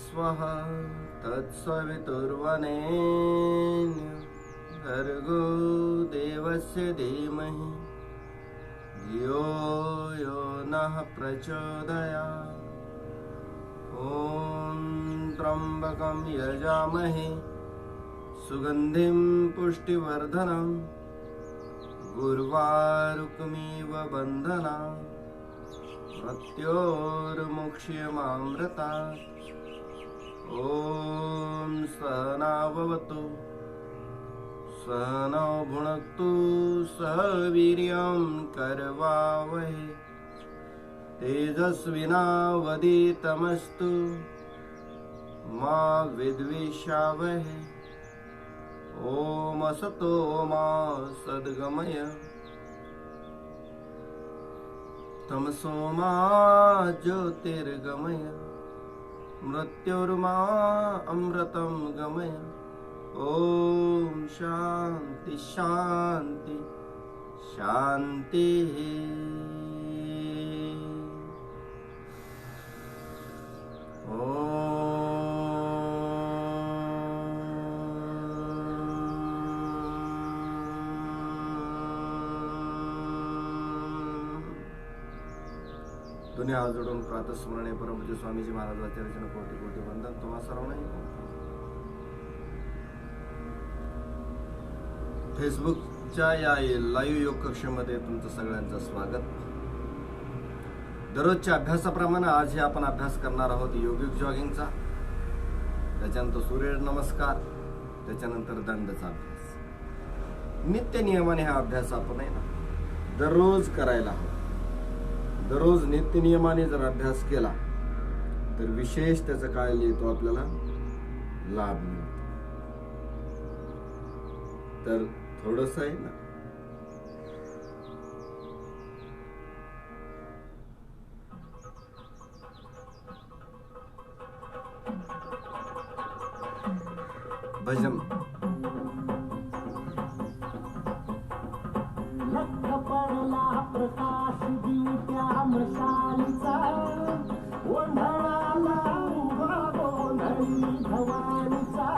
स्वः तत्सवितुर्वरेण्यं भर्गो देवस्य धीमहि धियो यो नः प्रचोदयात्। ॐ त्र्यम्बकं यजामहे सुगन्धिं पुष्टिवर्धनम् उर्वारुकमिव बन्धनात् मृत्योर्मुक्ष्यमामृतात्। ॐ सहना भवतु सहनौ भुनक्तु सह वीर्यं करवावहै तेजस्विनावधीतमस्तु मा विद्विषावहै। ॐ असतो मा सद्गमय तमसो मा ज्योतिर्गमय मृत्योर्मा अमृतं गमय। ॐ शान्ति शान्ति शान्तिः। दोन्ही हात जोडून प्रातस्मरणे परमपूज्य स्वामीजी महाराजांच्या रचना कोटी कोटी वंदन तुम्हा सर्वांना। फेसबुकच्या या लाईव्ह योग कक्षेमध्ये तुमचं सगळ्यांचं स्वागत। दररोजच्या अभ्यासाप्रमाणे आज हे आपण अभ्यास करणार आहोत योगिक जॉगिंगचा, त्याच्यानंतर सूर्य नमस्कार, त्याच्यानंतर दंडचा अभ्यास। नित्य नियमाने हा अभ्यास आपण आहे ना दररोज करायला हवा। दररोज नित्य नियमाने जर अभ्यास केला तर विशेष त्याचा काय येतो आपल्याला लाभ मिळतो। तर थोडस आहे ना भजन प्रकाश दिवट्या मशालीचा ओंढळाला उभा गोंधळी भवानीचा।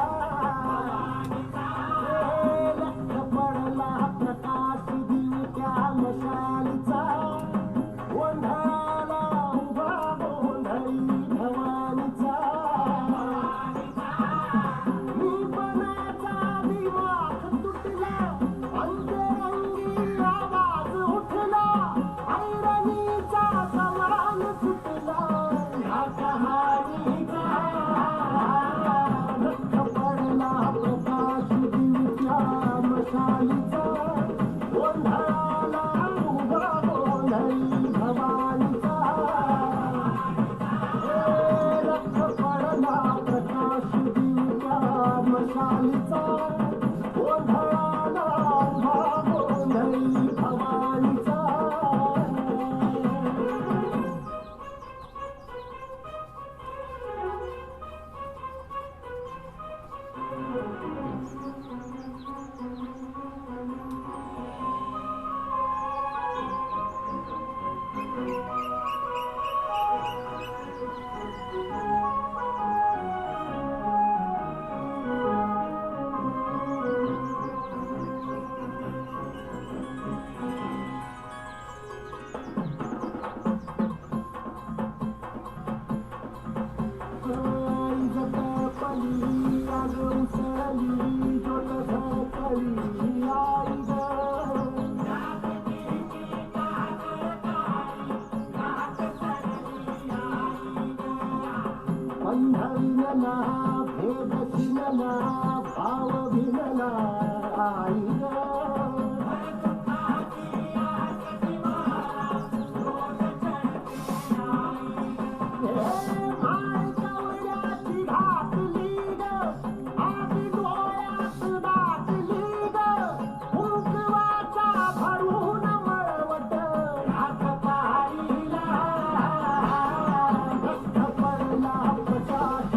लख पडला प्रकाश दिवट्या मशालीचा ओंढळाला उभा गोंधळी भवानीचा। निपणाचा दिमाग तुटला अंतरंगी आवाज उठला ऐरणीचा सवाल सुटला ह्या कहाणीचा। लख पडला प्रकाश दिवट्या मशालीचा ओंढळाला उभा गोंधळी भवानीचा। लख पडला प्रकाश दिवट्या मशालीचा ओंढळाला उभा गोंधळी भवानीचा। भाव भिनला आई प्रकाश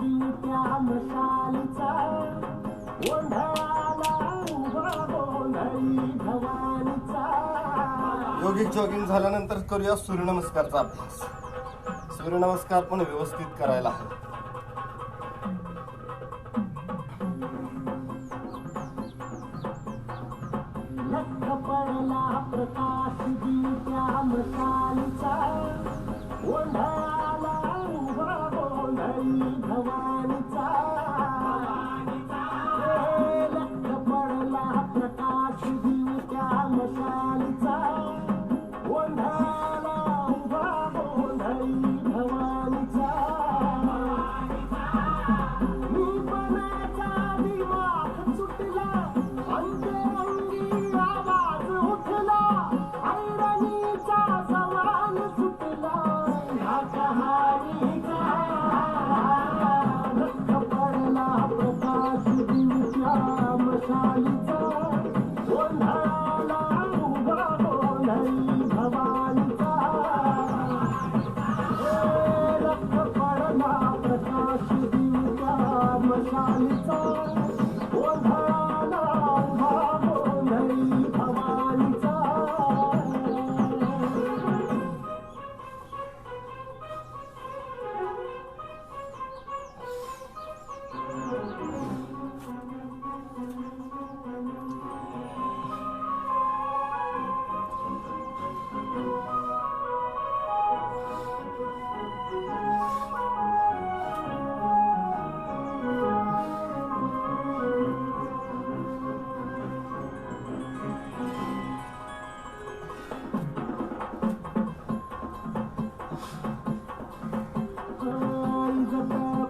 दिवट्या मशालीचा गोंधळाला उभा गोंधळी भवानीचा. योगिक जॉगिंग झाल्यानंतर करूया सूर्यनमस्कारचा अभ्यास. सूर्यनमस्कार पण व्यवस्थित करायला हवे. लख पडला प्रकाश दिवट्या मशालीचा गोंधळाला उभा गोंधळी भवानीचा. लख पडला प्रकाश दिवट्या मशालीचा गोंधळाला उभा गोंधळी भवानीचा. मी पणाचा दिवा सुटला अंतरंगी आवाज उठला ऐरणीचा सवाल सुटला या कहाणीचा. लख पडला प्रकाश दिवट्या मशालीचा गोंधळाला उभा गोंधळी भवानीचा. लख पडला प्रकाश दिवट्या मशालीचा गोंधळाला उभा गोंधळी भवानीचा.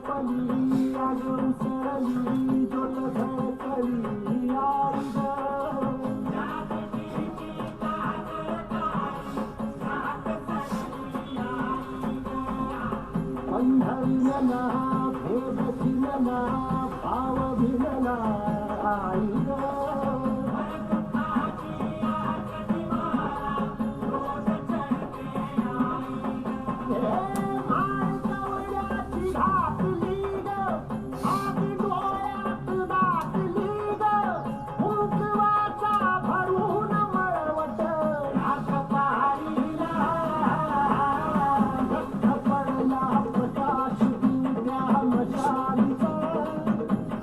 पली आगं उसळली ज्योत झळकली आई गं. पंढरीला भेद शिलना भाव भिलना आई गं. माळकवड्याची घातली गं आगी डोळ्यात दाटली गं कुंकवाचा भरून मळवट हात पाहिला. लख पडला प्रकाश दिवट्या मशालीचा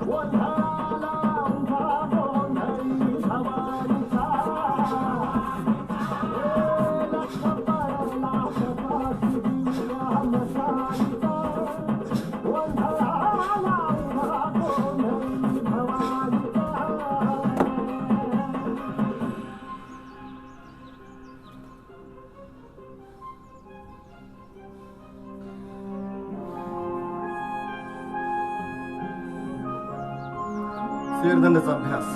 गोंधळाला उभा गोंधळी भवानीचा. लख पडला प्रकाश दिवट्या मशालीचा गोंधळाला उभा गोंधळी भवानीचा. शेरदंडाचा अभ्यास.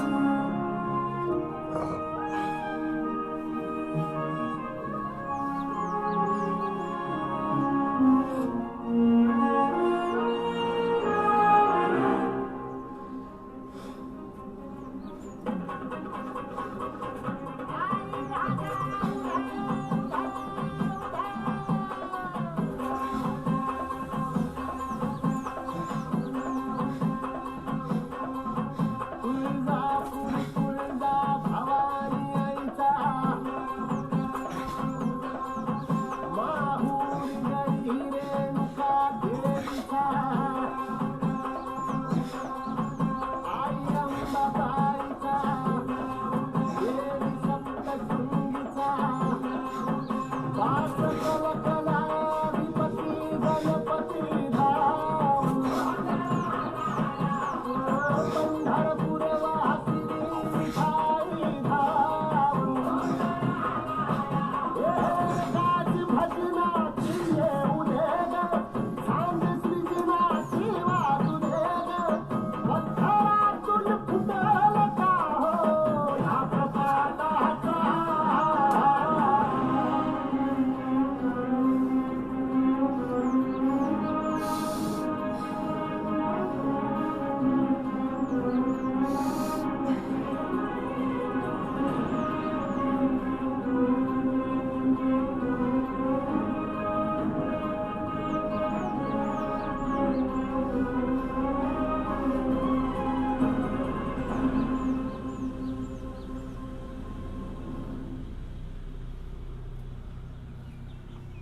तुळजापूर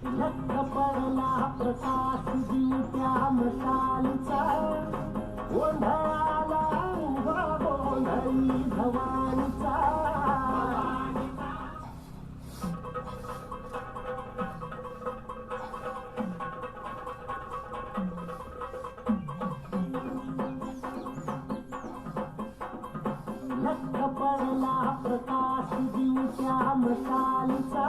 लख पडला प्रकाश दिवट्या मशालीचा गोंधळाला उभा गोंधळी भवानीचा लख पडला प्रकाश दिवट्या मशालीचा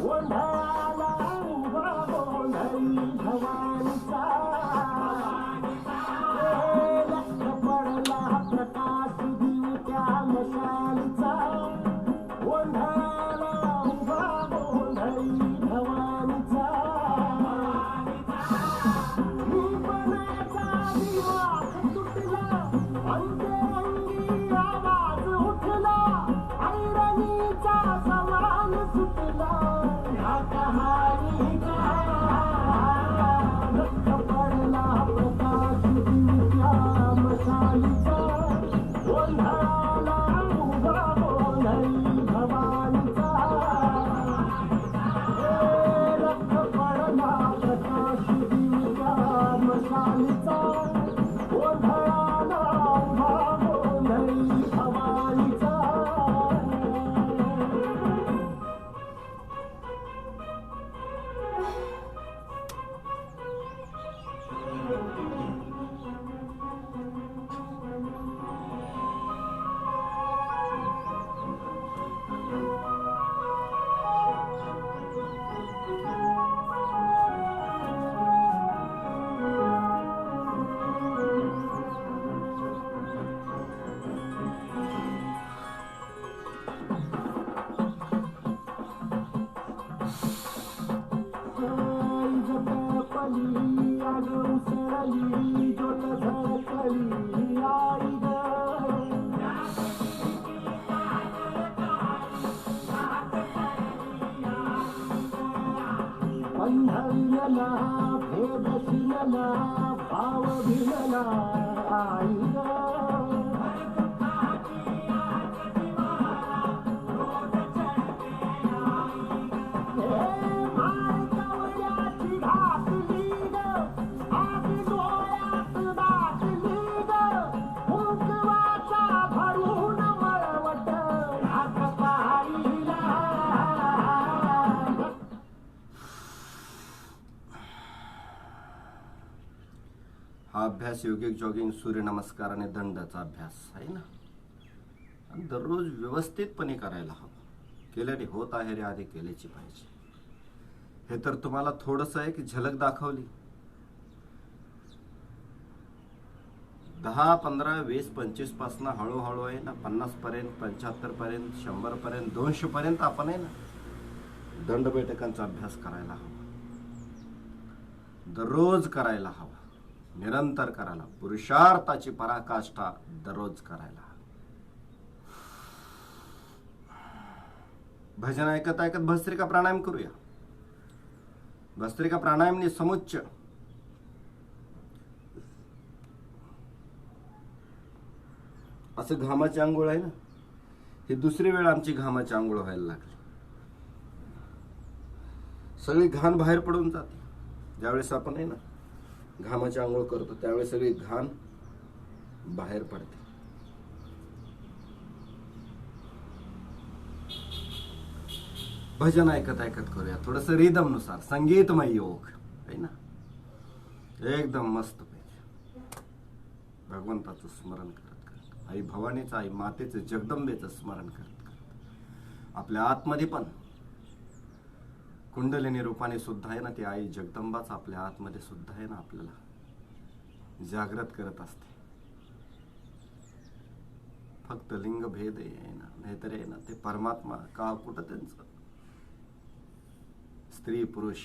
गोंधळाला उभा गोंधळी भवानीचा लख पडला प्रकाश दिवट्या मशालीचा गोंधळाला उभा गोंधळी भवानीचा निपणाचा दिवा तुटला अंतरंगी आवाज उठला ऐरणीचा सवाल सुटला ह्या कहाणीचा लख पडला प्रकाश दिवट्या मशालीचा गोंधळाला उभा गोंधळी भवानीचा लख पडला प्रकाश दिवट्या मशालीचा गोंधळाला उभा गोंधळी भवानीचा झटपली आग उसळली ज्योत झळकली आई ग पंढरला भेद शिरला भाव भिनला आई ग मारकवड्याची घातली ग आग डोळ्यात दाटली ग कुंकवाचा भरून मळवट हात पाहिला हा अभ्यास योगिक जॉगिंग सूर्यनमस्कार आणि दंडाचा अभ्यास आहे ना आणि दररोज व्यवस्थितपणे करायला हवं. केल्याने होत आहे रे आधी केल्याची पाहिजे. हे तर तुम्हाला थोडंसं एक झलक दाखवली. 10, 15, 20, 25 पासून हळूहळू आहे ना 50 पर्यंत, 75 पर्यंत, 100 पर्यंत, 200 पर्यंत आपण आहे ना दंड बैठकांचा अभ्यास करायला हवा. दररोज करायला हवा, निरंतर करायला, पुरुषार्थाची पराकाष्ठा दररोज करायला. भजन ऐकत ऐकत भस्त्रिका प्राणायाम करूया. भस्त्रिका प्राणायामने समुच्च असं घामाची आंघोळ आहे ना, ही दुसरी वेळ आमची घामाची आंघोळ व्हायला लागली. सगळी घाण बाहेर पडून जाते. ज्यावेळेस आपण आहे ना घामाची आंघोळ करतो त्यावेळेस सगळी घाण बाहेर पडते. भजन ऐकत ऐकत करूया, थोडस रिदम नुसार संगीतमय योग आहे ना, एकदम मस्त पैकी भगवंताचं स्मरण करत करत, आई भवानीचं, आई मातेचं, जगदंबेचं स्मरण करत करत आपल्या आतमध्ये पण कुंडलिनी रूपाने सुद्धा आहे ना ती आई जगदंबाच आपल्या आतमध्ये सुद्धा आहे ना आपल्याला जागृत करत असते. फक्त लिंग भेद आहे ना, नाहीतर आहे ना ते परमात्मा का कुठं त्यांचं स्त्री पुरुष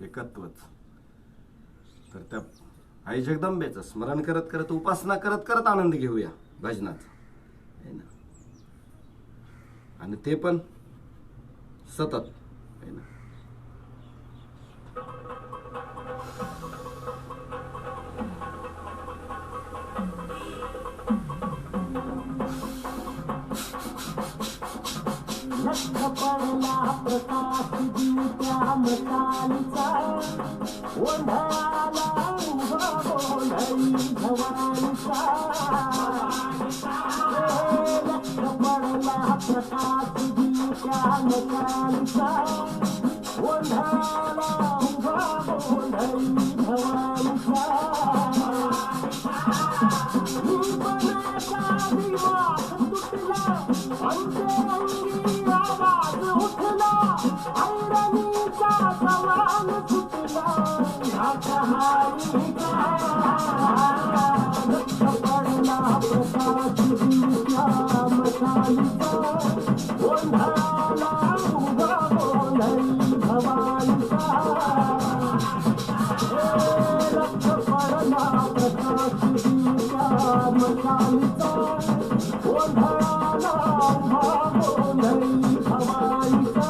एकत्वच. तर त्या आई जगदंबेचं स्मरण करत करत, उपासना करत करत आनंद घेऊया भजनाचा आहे ना, आणि ते पण सतत आहे ना. लक्ष पडला प्रकाश दिवट्या मशालीचा ओंढळाला उभा गोंधळी भवानीचा लक्ष पडला प्रकाश दिवट्या मशालीचा ओंढळाला उभा गोंधळी भवानीचा जीवनाचा दिवस तुटला अंतरंगी आवाज उठला ऐरणीचा सवाल सुटला घाटहारीचा लक्ष पडला प्रकाश दिवट्या मशालीचा ओंढळाला उभा गोंधळी भवानीचा लक्ष पडला प्रकाश दिवट्या मशालीचा ओंढळाला उभा गोंधळी भवानीचा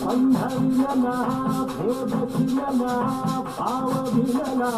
अंधविलना भेदशिलना भावभिलना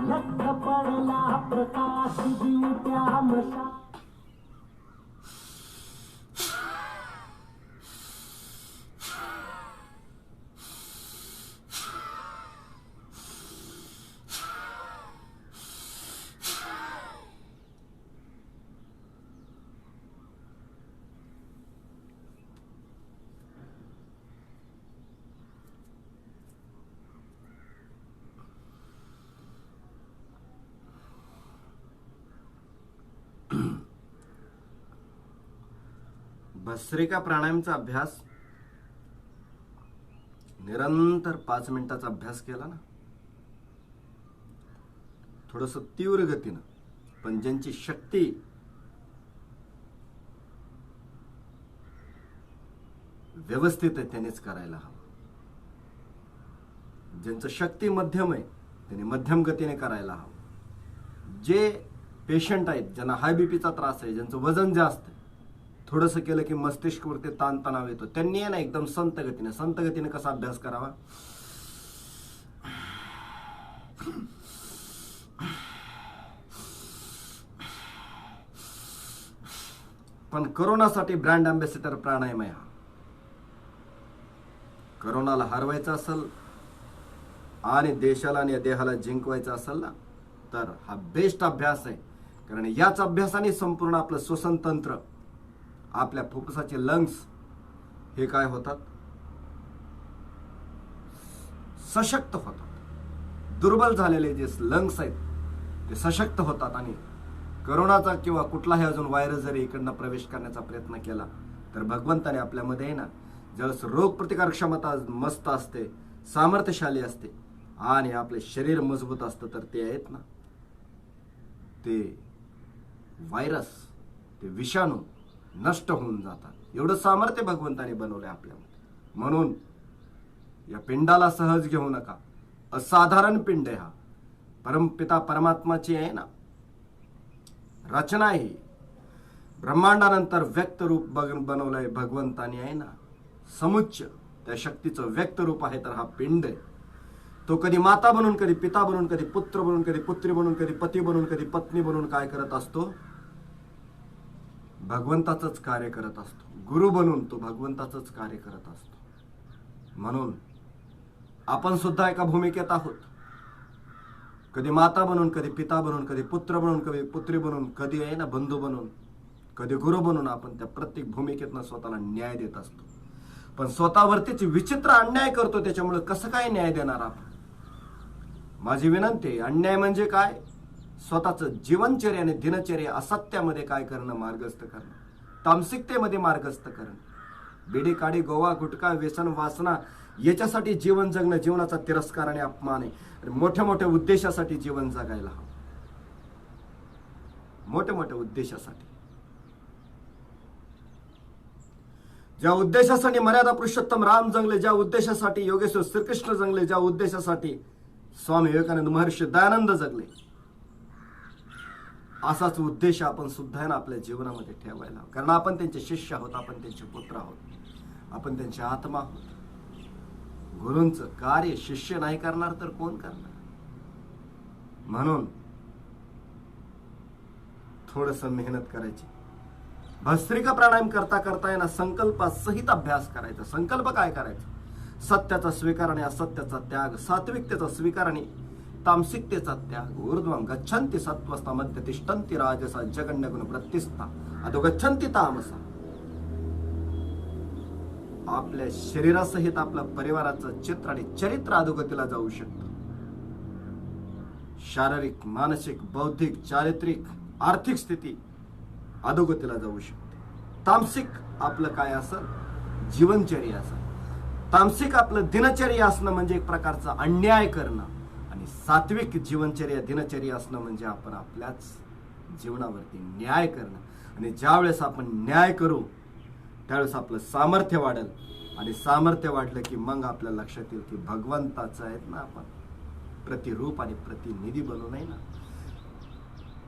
लख पडला प्रकाश दिवट्या मशा भस्त्रिका प्राणायामचा अभ्यास निरंतर 5 मिनिटाचा अभ्यास केला ना, थोडस तीव्र गतीनं, पण ज्यांची शक्ती व्यवस्थित आहे त्यानेच करायला हवं. ज्यांचं शक्ती मध्यम आहे त्याने मध्यम गतीने करायला हवं. जे पेशंट आहेत, ज्यांना हाय बीपीचा त्रास आहे, ज्यांचं वजन जास्त आहे, थोडंसं केलं की मस्तिष्कवरती ताणतणाव येतो, त्यांनी आहे ना एकदम संत गतीने कसा अभ्यास करावा. पण करोनासाठी ब्रँड अँबॅसेडर प्राणायाम आहे. करोनाला हरवायचं असेल आणि देशाला आणि देहाला जिंकवायचं असेल ना, तर हा बेस्ट अभ्यास आहे. कारण याच अभ्यासाने संपूर्ण आपलं श्वसन तंत्र, आपल्या फुफ्फुसाचे लंग्स हे काय होतात, सशक्त होतात. दुर्बल झालेले जे लंग्स आहेत ते सशक्त होतात. आणि करोनाचा किंवा कुठलाही अजून व्हायरस जरी इकडनं प्रवेश करण्याचा प्रयत्न केला तर भगवंताने आपल्यामध्ये आहे ना, ज्यावेळेस रोगप्रतिकारक क्षमता मस्त असते, सामर्थ्यशाली असते आणि आपले शरीर मजबूत असतं, तर ते आहेत ना, ते व्हायरस, ते विषाणू नष्ट होऊन जातात. एवढं सामर्थ्य भगवंताने बनवलंय आपल्यामध्ये. म्हणून या पिंडाला सहज घेऊ नका. असाधारण पिंड आहे हा. परमपिता परमात्माची आहे ना रचना आहे. ब्रह्मांडानंतर व्यक्त रूप बनवलंय भगवंताने आहे ना, समुच्च त्या शक्तीचं व्यक्त रूप आहे. तर हा पिंड आहे, तो कधी माता बनून, कधी पिता बनून, कधी पुत्र बनून, कधी पुत्री बनून, कधी पती बनून, कधी पत्नी बनून काय करत असतो, भगवंताचंच कार्य करत असतो. गुरु बनून तो भगवंताचंच कार्य करत असतो. म्हणून आपण सुद्धा एका भूमिकेत आहोत. कधी माता बनून, कधी पिता बनून, कधी पुत्र बनून, कधी पुत्री बनून, कधी आहे ना बंधू बनून, कधी गुरु बनून आपण त्या प्रत्येक भूमिकेतनं स्वतःला न्याय देत असतो. पण स्वतःवरतीच विचित्र अन्याय करतो, त्याच्यामुळे कसं काय न्याय देणार आपण. माझी विनंती आहे, अन्याय म्हणजे काय, स्वतःचं जीवनचर्या आणि दिनचर्या असत्यामध्ये काय करणं, मार्गस्थ करणं, तामसिकतेमध्ये मार्गस्थ करणं, बिडी काडी गोवा गुटखा व्यसन वासना याच्यासाठी जीवन जगणं जीवनाचा तिरस्कार आणि अपमान आहे. आणि मोठ्या मोठ्या उद्देशासाठी जीवन जगायला हवं. मोठ्या मोठ्या उद्देशासाठी, ज्या उद्देशासाठी मर्यादा पुरुषोत्तम राम जंगले, ज्या उद्देशासाठी योगेश्वर श्रीकृष्ण जंगले, ज्या उद्देशासाठी स्वामी विवेकानंद महर्षी दयानंद जगले, असाच उद्देश आपण सुद्धा आहे ना आपल्या जीवनामध्ये ठेवायला. कारण आपण त्यांचे शिष्य आहोत, आपण त्यांचे पुत्र आहोत, आपण त्यांचे आत्मा आहोत. गुरूंचं कार्य शिष्य नाही करणार तर कोण करणार. म्हणून थोडस मेहनत करायची. भस्त्रिका प्राणायाम करता करता आहे ना संकल्पासहित अभ्यास करायचा. संकल्प काय करायचा, सत्याचा स्वीकार आणि असत्याचा त्याग, सात्विकतेचा स्वीकार आणि तामसिकतेचा त्याग. ऊर्ध्वं गच्छन्ति सत्त्वस्था मध्ये तिष्ठन्ति राजसा जगन्य गुण प्रतिष्ठा अधो गच्छन्ति तामसा. आपल्या शरीरासहित आपल्या परिवाराचं चित्र आणि चरित्र अधोगतीला जाऊ शकतं. शारीरिक, मानसिक, बौद्धिक, चारित्रिक, आर्थिक स्थिती अधोगतीला जाऊ शकते. तामसिक आपलं काय असं जीवनचर्या असं, तामसिक आपलं दिनचर्या असणं म्हणजे एक प्रकारचा अन्याय करणं, आणि सात्विक जीवनचर्या दिनचर्या असणं म्हणजे आपण आपल्याच जीवनावरती न्याय करणं. आणि ज्यावेळेस आपण न्याय करू त्यावेळेस आपलं सामर्थ्य वाढेल. आणि सामर्थ्य वाढलं की मग आपल्या लक्षात येईल की भगवंताचं आहेत ना आपण प्रतिरूप आणि प्रतिनिधी बनू नये ना,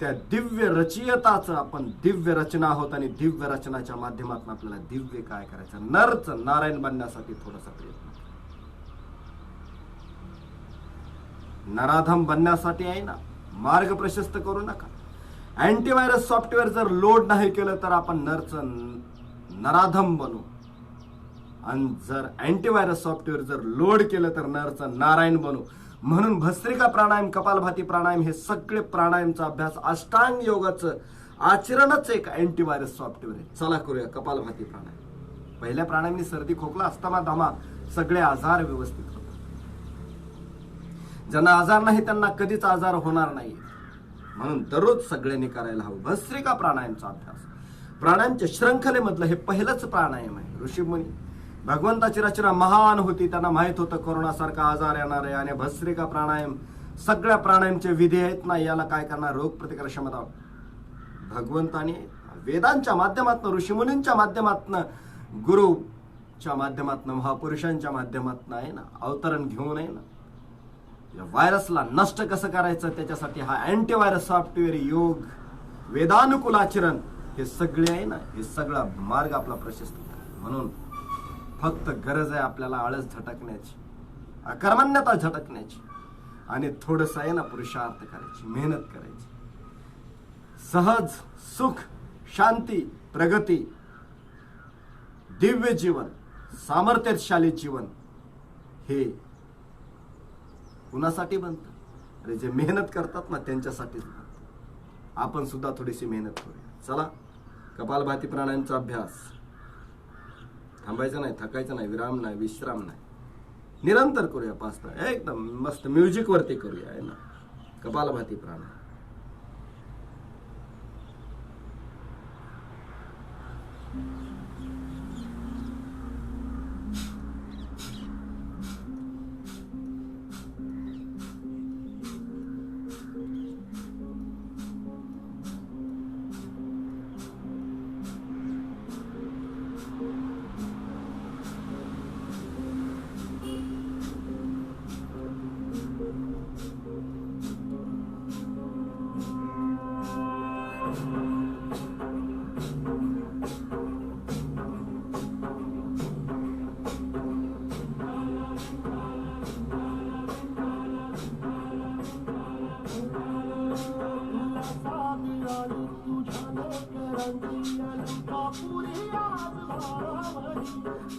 त्या दिव्य रचयिताचं आपण दिव्य रचना आहोत. आणि दिव्य रचनाच्या माध्यमातून आपल्याला दिव्य काय करायचं, नरच नारायण बनण्यासाठी थोडासा प्रयत्न, नराधम बनण्यासाठी आहे ना मार्ग प्रशस्त करू नका. अँटीव्हायरस सॉफ्टवेअर जर लोड नाही केलं तर आपण नराधम बनू, आणि जर अँटीव्हायरस सॉफ्टवेअर जर लोड केलं तर नरचं नारायण बनू. म्हणून भस्त्रिका प्राणायाम, कपालभाती प्राणायाम हे सगळे प्राणायामचा अभ्यास, अष्टांग योगाचं आचरणच एक अँटीव्हायरस सॉफ्टवेअर आहे. चला करूया कपालभाती प्राणायाम. पहिल्या प्राणायामनी सर्दी खोकला अस्थमा दमा सगळे आजार व्यवस्थित होतात. ज्यांना आजार नाही त्यांना कधीच आजार होणार नाही. म्हणून दररोज सगळ्यांनी करायला हवं भस्त्रिका प्राणायामचा अभ्यास. प्राणांच्या शृंखलेमधलं हे पहिलंच प्राणायाम आहे. ऋषीमुनी भगवंताची रचना महान होती, त्यांना माहित होतं कोरोनासारखा आजार येणार आहे आणि भस्त्रिका प्राणायाम सगळ्या प्राणायामचे विधी आहेत ना, याला काय करणार, रोग प्रतिकार क्षमता. भगवंताने वेदांच्या माध्यमातून, ऋषीमुनींच्या माध्यमातून, गुरुच्या माध्यमातून, महापुरुषांच्या माध्यमातून आहे ना अवतरण घेऊन आहे ना या व्हायरसला नष्ट कसं करायचं, त्याच्यासाठी हा अँटीव्हायरस सॉफ्टवेअर, योग, वेदानुकूल आचरण, हे सगळे आहे ना, हे सगळा मार्ग आपला प्रशस्त करा. म्हणून फक्त गरज आहे आपल्याला आळस झटकण्याची, अकर्मण्यता झटकण्याची आणि थोडंसं आहे ना पुरुषार्थ करायची, मेहनत करायची. सहज सुख, शांती, प्रगती, दिव्य जीवन, सामर्थ्यशाली जीवन हे कुणासाठी बनतं? अरे जे मेहनत करतात ना त्यांच्यासाठीच बनतं. आपण सुद्धा थोडीशी मेहनत करूया. चला, कपालभाती प्राणायामचा अभ्यास. थांबायचं नाही, थकायचं नाही, विराम नाही, विश्राम नाही, निरंतर करूया. 5 तास एकदम मस्त म्युझिक वरती करूया आहे ना कपालभाती प्राणायाम.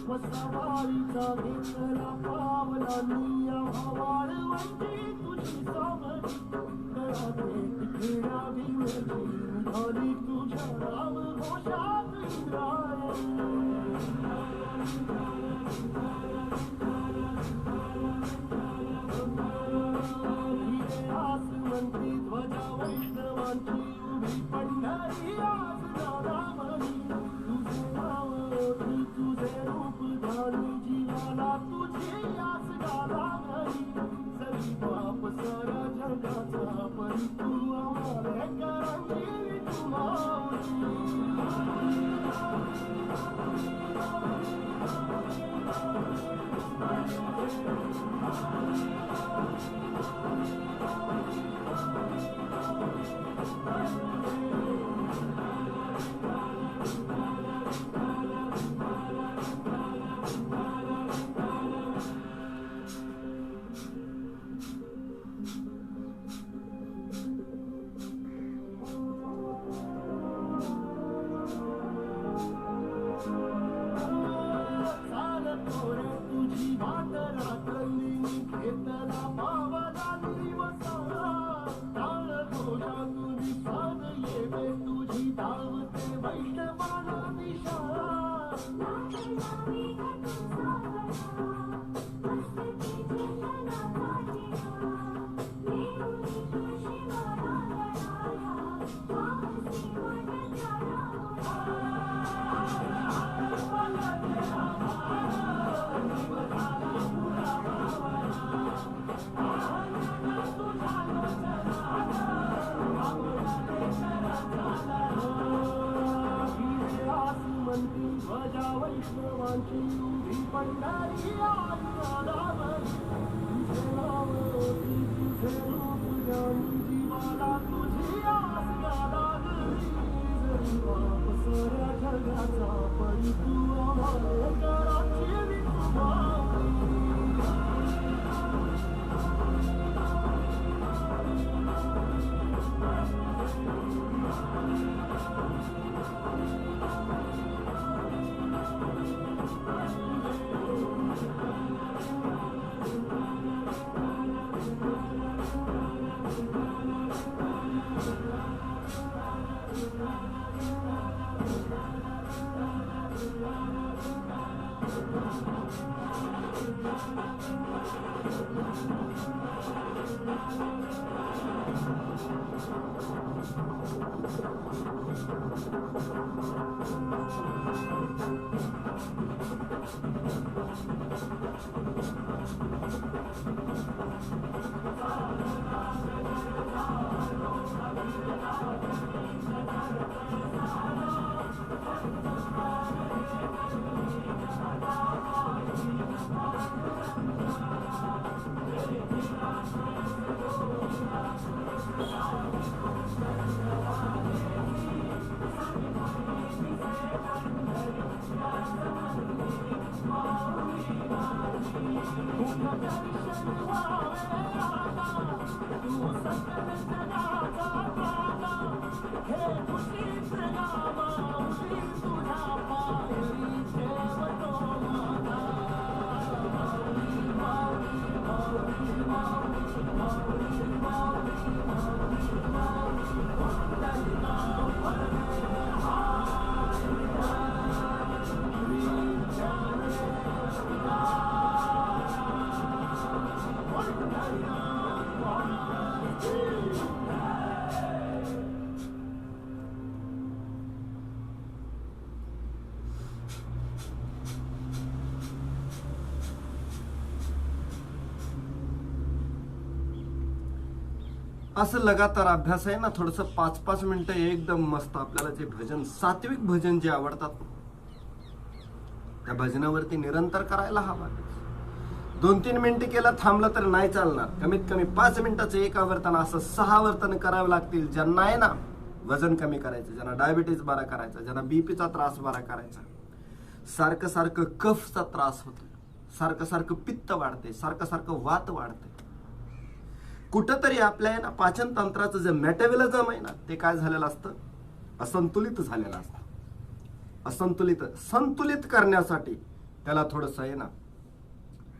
वसावारीचा घेतला पावला निया वाळवंटी तुझी सावली घरात खेळावी झाली तुझ्या राम घोषात आसमंती ध्वजा वैष्णवांची उभी पंढरी आज रामानी तुझे नाव तुझे रूप धारी जीवाला तुझी आस गालावली सरी बाप सारा जगाचा परी तू आम्हाला करांची तू तुझी वाट रात्रंदी घेतला पावला दिवसाला ताळ घोषा तुझी साध येवे तुझी धावते वैष्णवाला दिशाला असं लगातार अभ्यास आहे ना, थोडस 5-5 मिनिटं एकदम मस्त आपल्याला जे भजन, सात्विक भजन जे आवडतात त्या भजनावरती निरंतर करायला हवा. 2-3 मिनिटं केलं थांबलं तर नाही चालणार. कमीत कमी 5 मिनिटाचं एक आवर्तन, असं 6 आवर्तन करावे लागतील. ज्यांना आहे ना वजन कमी करायचं, ज्यांना डायबिटीज बरा करायचा, ज्यांना बीपीचा त्रास बरा करायचा, सारखं सारखं कफचा त्रास होतो, सारखं सारखं पित्त वाढते, सारखं सारखं वात वाढते, कुठंतरी आपल्या आहे ना पाचन तंत्राचं जे मेटाबॉलिझम आहे ना ते काय झालेलं असतं, असंतुलित झालेलं असतं. संतुलित करण्यासाठी त्याला थोडंसं आहे ना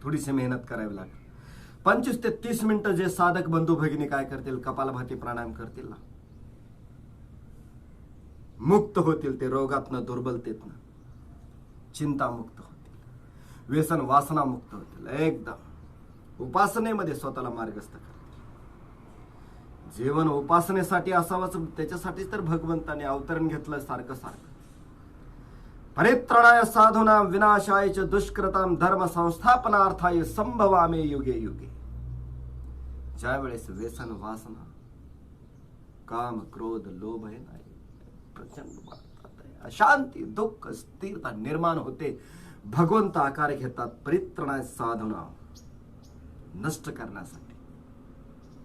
थोडीशी मेहनत करावी लागेल. 25 ते 30 मिनिटं जे साधक बंधू भगिनी काय करतील, कपालभाती प्राणायाम करतील ना, मुक्त होतील ते रोगातनं, दुर्बलतेतनं, चिंतामुक्त होतील, व्यसन वासना मुक्त होतील, एकदम उपासनेमध्ये स्वतःला मार्गस्थ करतील. जीवन उपासनेसाठी असावंच, त्याच्यासाठीच तर भगवंताने अवतरण घेतलं सारखं सारखं. परित्राणाय साधूनां विनाशाय च दुष्कृतां धर्म संस्थापनार्थाय संभवामे युगे युगे. ज्या वेळेस व्यसन वासना काम क्रोध लोभ आहे ना प्रचंड वाढतात, अशांती दुःख स्थिरता निर्माण होते, भगवंत आकार घेतात. परित्राणाय साधूनां, नष्ट करण्यासाठी,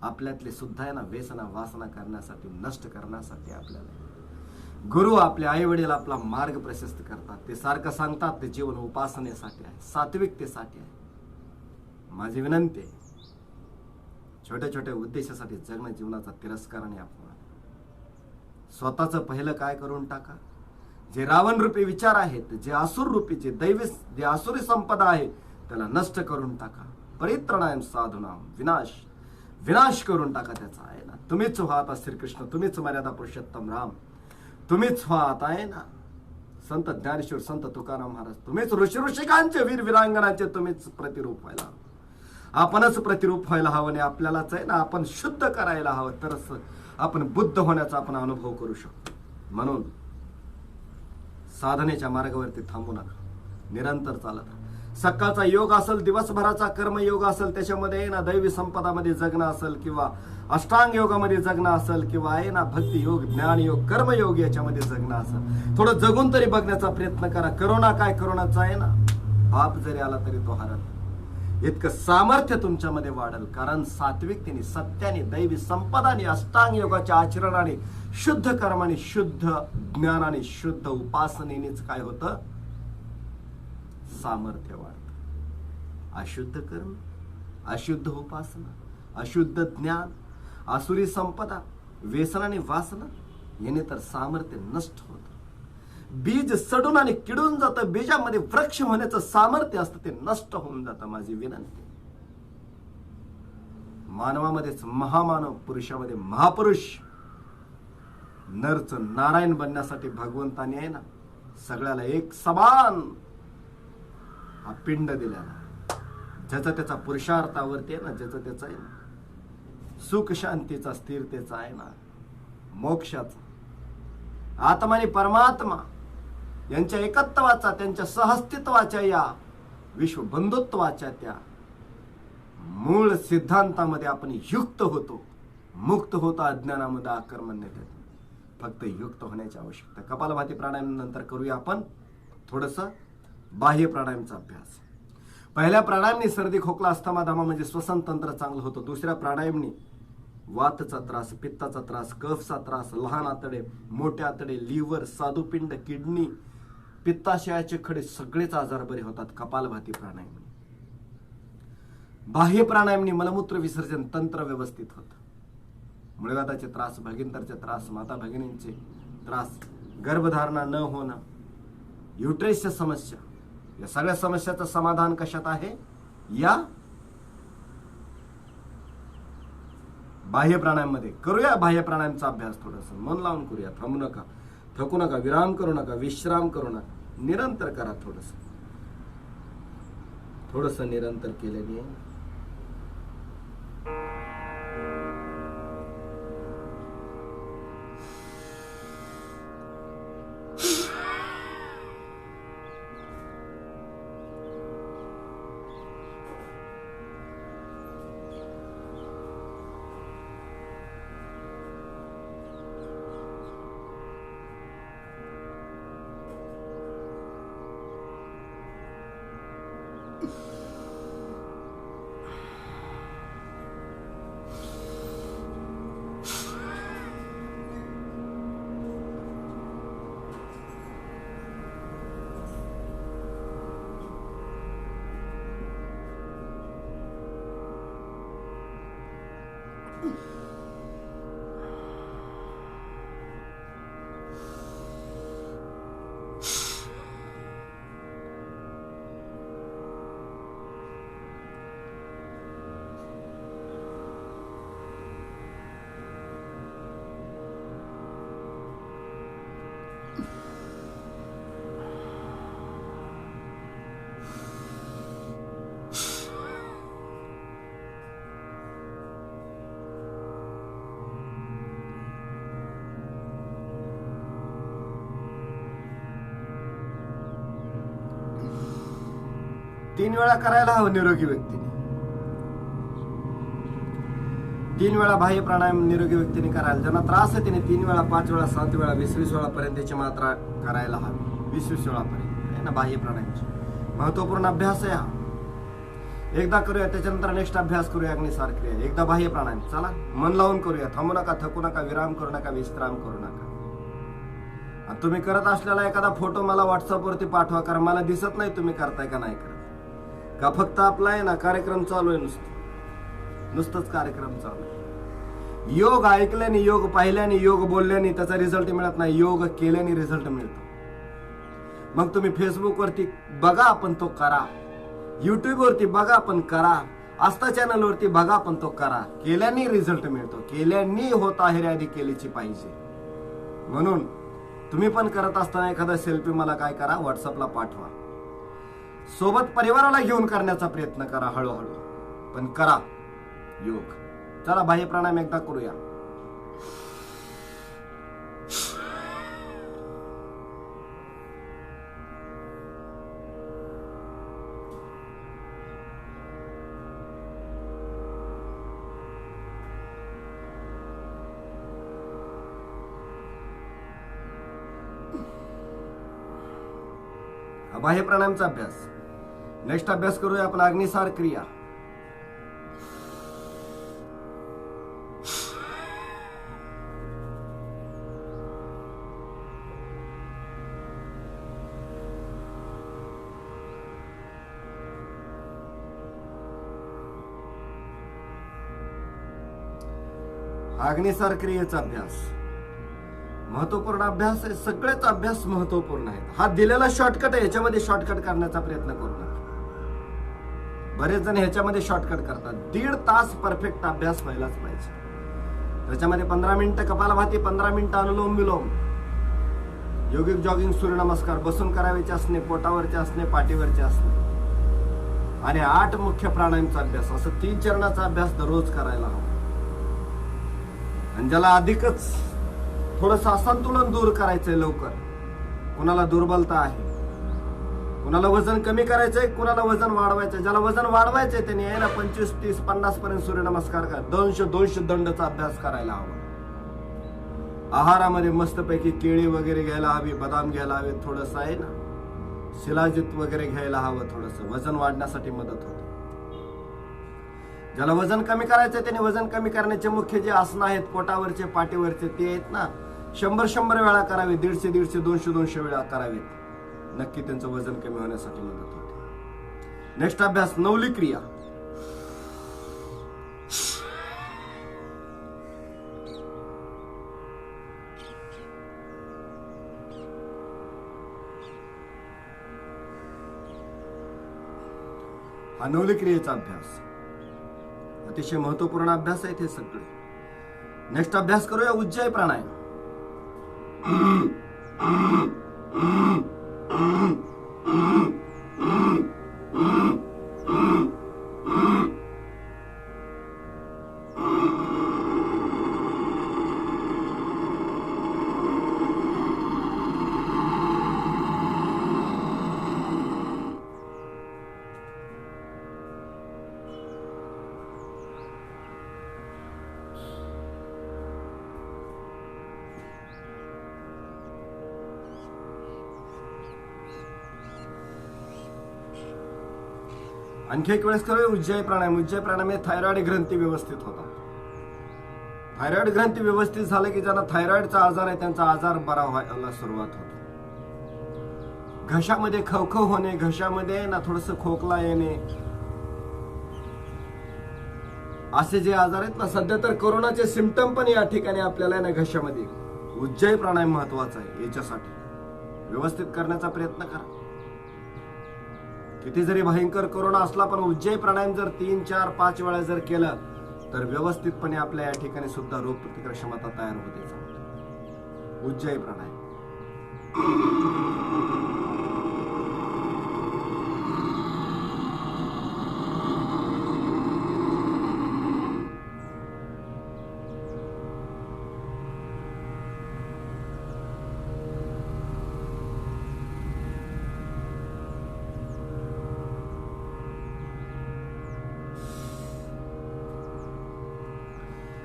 आपल्यातले सुद्धा आहे ना व्यसना वासना करण्यासाठी, नष्ट करण्यासाठी आपल्याला गुरु आपले आई वडील आपला मार्ग प्रशस्त करतात. ते सारखं सांगतात ते जीवन उपासनेसाठी आहे, सात्विकतेसाठी आहे. माझी विनंती आहे, छोट्या छोट्या उद्देशासाठी जगणं जीवनाचा तिरस्कार आणि अपमान. स्वतःच पहिलं काय करून टाका. जे रावण रूपी विचार आहेत, जे असुर रूपी, जे दैवी, जे आसुरी संपदा आहे, त्याला नष्ट करून टाका. परित्राणाय साधूनां विनाश करून टाका त्याचा आहे ना. तुम्हीच व्हा आता श्रीकृष्ण, तुम्हीच मर्यादा पुरुषोत्तम राम, तुम्हीच व्हा आता आहे ना संत ज्ञानेश्वर, संत तुकाराम महाराज, तुम्हीच ऋषिकांचे, वीर विरांगणाचे तुम्हीच प्रतिरूप व्हायला हवं. आपणच प्रतिरूप व्हायला हवं आणि आपल्यालाच आहे ना आपण शुद्ध करायला हवं, तरच आपण बुद्ध होण्याचा आपण अनुभव करू शकतो. म्हणून साधनेच्या मार्गावरती थांबू नका, निरंतर चालत राहा. सकाळचा योग असेल, दिवसभराचा कर्मयोग असेल, त्याच्यामध्ये ना दैवी संपदामध्ये जगणं असेल, किंवा अष्टांग योगामध्ये जगणं असेल, किंवा आहे ना भक्ती योग, ज्ञान योग, कर्मयोग याच्यामध्ये जगणं असेल, थोडं जगून तरी बघण्याचा प्रयत्न करा. करोना काय, करोनाचा आहे ना बाप जरी आला तरी तो हरत, इतकं सामर्थ्य तुमच्यामध्ये वाढेल. कारण सात्विकतेने, सत्याने, दैवी संपदाने, अष्टांग योगाच्या आचरणाने, शुद्ध कर्माने, शुद्ध ज्ञानाने, शुद्ध उपासनेनेच काय होतं, सामर्थ्य वाढतं. अशुद्ध कर्म, अशुद्ध उपासना, अशुद्ध ज्ञान, आसुरी संपदा, व्यसनाने वासना याने तर सामर्थ्य नष्ट होतं. बीज सडून आणि किडून जातं, बीजामध्ये वृक्ष होण्याचं सामर्थ्य असतं, ते नष्ट होऊन जातं. माझी विनंती, मानवामध्येच महामानव, पुरुषामध्ये महापुरुष, नरच नारायण बनण्यासाठी भगवंताने आहे ना सगळ्याला एक समान हा पिंड दिलेला. ज्याचा त्याचा पुरुषार्थावरती आहे ना, ज्याचं त्याचं आहे ना, सुख शांतीचा, स्थिरतेचा आहे ना, मोक्षाचा, आत्मा आणि परमात्मा यांच्या एकत्वाचा, त्यांच्या सहअस्तित्वाच्या, या विश्वबंधुत्वाच्या त्या मूळ सिद्धांतामध्ये आपण युक्त होतो, मुक्त होतो अज्ञानामध्ये, आकर्मण्यतेत. फक्त युक्त होण्याची आवश्यकता. कपालभाती प्राणायाम नंतर करूया आपण थोडस बाह्य प्राणायामचा अभ्यास. पहिल्या प्राणायामनी सर्दी खोकला अस्थमा दमा म्हणजे श्वसन तंत्र चांगलं होतं. दुसऱ्या प्राणायामनी वातचा त्रास, पित्ताचा त्रास, कफचा त्रास, लहान आतडे, मोठे आतडे, लिव्हर, स्वादुपिंड, किडनी, पित्ताशयाचे खडे सगळेच आजार बरे होतात कपालभाती प्राणायाम. बाह्य प्राणायामनी मलमूत्र विसर्जन तंत्र व्यवस्थित होतं. मुळव्याधाचे त्रास, भगिंतरचे त्रास, माता भगिनींचे त्रास, गर्भधारणा न होणं, युट्रेसच्या समस्या, या सगळ्या समस्याचं समाधान कशात आहे? या बाह्य प्राणायाम मध्ये. करूया बाह्य प्राणायामचा अभ्यास. थोडस मन लावून करूया. थांबू नका, थकू नका, विराम करू नका, विश्राम करू नका, निरंतर करा. थोडस निरंतर केल्याने तीन वेळा करायला हवं निरोगी व्यक्तीने. 3 वेळा बाह्य प्राणायाम निरोगी व्यक्तीने करायला. ज्यांना त्रास आहे त्याने 3 वेळा, 5 वेळा, 7 वेळा, 20 वेळा पर्यंतची मात्रा करायला हवी. 20 वेळा पर्यंत आहे ना बाह्य प्राणायामची. महत्वपूर्ण अभ्यास आहे हा. एकदा करूया, त्याच्यानंतर नेक्स्ट अभ्यास करूया अग्निसार क्रिया. एकदा बाह्य प्राणायाम. चला मन लावून करूया. थांबू नका, थकू नका, विराम करू नका, विश्राम करू नका. तुम्ही करत असलेला एखादा फोटो मला व्हॉट्सअपवरती पाठवा, कारण मला दिसत नाही तुम्ही करताय का नाही करत. का फक्त आपला आहे ना कार्यक्रम चालू आहे, नुसतंच कार्यक्रम चालू आहे. योग ऐकल्याने, योग पाहिल्याने, योग बोलल्याने त्याचा रिझल्ट मिळत नाही. योग केल्याने रिझल्ट मिळतो. मग तुम्ही फेसबुक वरती बघा, आपण तो करा. युट्यूब वरती बघा, आपण करा. आस्था चॅनल वरती बघा, आपण तो करा. केल्याने रिझल्ट मिळतो. केल्याने होत आहे आधी केलीची पाहिजे. म्हणून तुम्ही पण करत असताना एखादा सेल्फी मला काय करा, व्हॉट्सअपला पाठवा. सोबत परिवाराला घेऊन करण्याचा प्रयत्न करा, हळूहळू पण करा योग. चला बाह्य प्राणायाम एकदा करूया. बाह्य प्राणायामचा अभ्यास. नेक्स्ट अभ्यास करूया आपण अग्निसार क्रिया. अग्निसार क्रियेचा अभ्यास महत्वपूर्ण अभ्यास आहे. सगळेच अभ्यास महत्वपूर्ण आहेत. हा दिलेला शॉर्टकट आहे, याच्यामध्ये शॉर्टकट करण्याचा प्रयत्न करू नका. बरेच जण ह्याच्यामध्ये शॉर्टकट करतात. 1.5 तास परफेक्ट अभ्यास व्हायलाच पाहिजे. त्याच्यामध्ये 15 मिनिटं कपालभाती, 15 मिनिटं अनुलोम विलोम, योगिक जॉगिंग, सूर्यनमस्कार बसून करायचे असणे, पोटावरचे असणे, पाठीवरचे असणे, आणि 8 मुख्य प्राणायामचा अभ्यास, असं 3 चरणाचा अभ्यास दररोज करायला हवा. आणि ज्याला अधिकच थोडस असंतुलन दूर करायचंय लवकर, कुणाला दुर्बलता आहे, कुणाला वजन कमी करायचंय, कुणाला वजन वाढवायचंय, ज्याला वजन वाढवायचंय त्यांनी आहे ना 25, 30, 50 पर्यंत सूर्यनमस्कार करा. 200 दंडचा अभ्यास करायला हवा. आहारामध्ये मस्तपैकी केळी वगैरे घ्यायला हवी, बदाम घ्यायला हवे, थोडस आहे ना शिलाजीत वगैरे घ्यायला हवं. थोडस वजन वाढण्यासाठी मदत होते. ज्याला वजन कमी करायचंय त्याने वजन कमी करण्याचे मुख्य जे आसनं आहेत पोटावरचे, पाठीवरचे, ते आहेत ना 100 वेळा करावे, 150, 200 वेळा करावेत. नक्की त्यांचं वजन कमी होण्यासाठी मदत होते. नेक्स्ट अभ्यास नवली क्रिया. हा नवली क्रियेचा अभ्यास अतिशय महत्वपूर्ण अभ्यास आहेत हे सगळे. नेक्स्ट अभ्यास करूया उज्जयी प्राणायाम. आणखी एक वेळेस करूया उज्जयी प्राणायाम. उज्जयी प्राणायाम हे थायरॉइड ग्रंथी व्यवस्थित होतात. थायरॉइड ग्रंथी व्यवस्थित झालं की ज्यांना थायरॉइडचा आजार आहे त्यांचा आजार बरा व्हायला सुरुवात होतो. घशामध्ये खवखव होणे, घशामध्ये ना थोडस खोकला येणे, असे जे आजार आहेत ना, सध्या तर कोरोनाचे सिम्पटम पण या ठिकाणी आपल्याला ना घशामध्ये. उज्जयी प्राणायाम महत्वाचा आहे. याच्यासाठी व्यवस्थित करण्याचा प्रयत्न करा. किती जरी भयंकर कोरोना असला पण उज्जयी प्राणायाम जर 3, 4, 5 वेळा जर केलं तर व्यवस्थितपणे आपल्या या ठिकाणी सुद्धा रोगप्रतिकारक क्षमता तयार होते. उज्जयी प्राणायाम.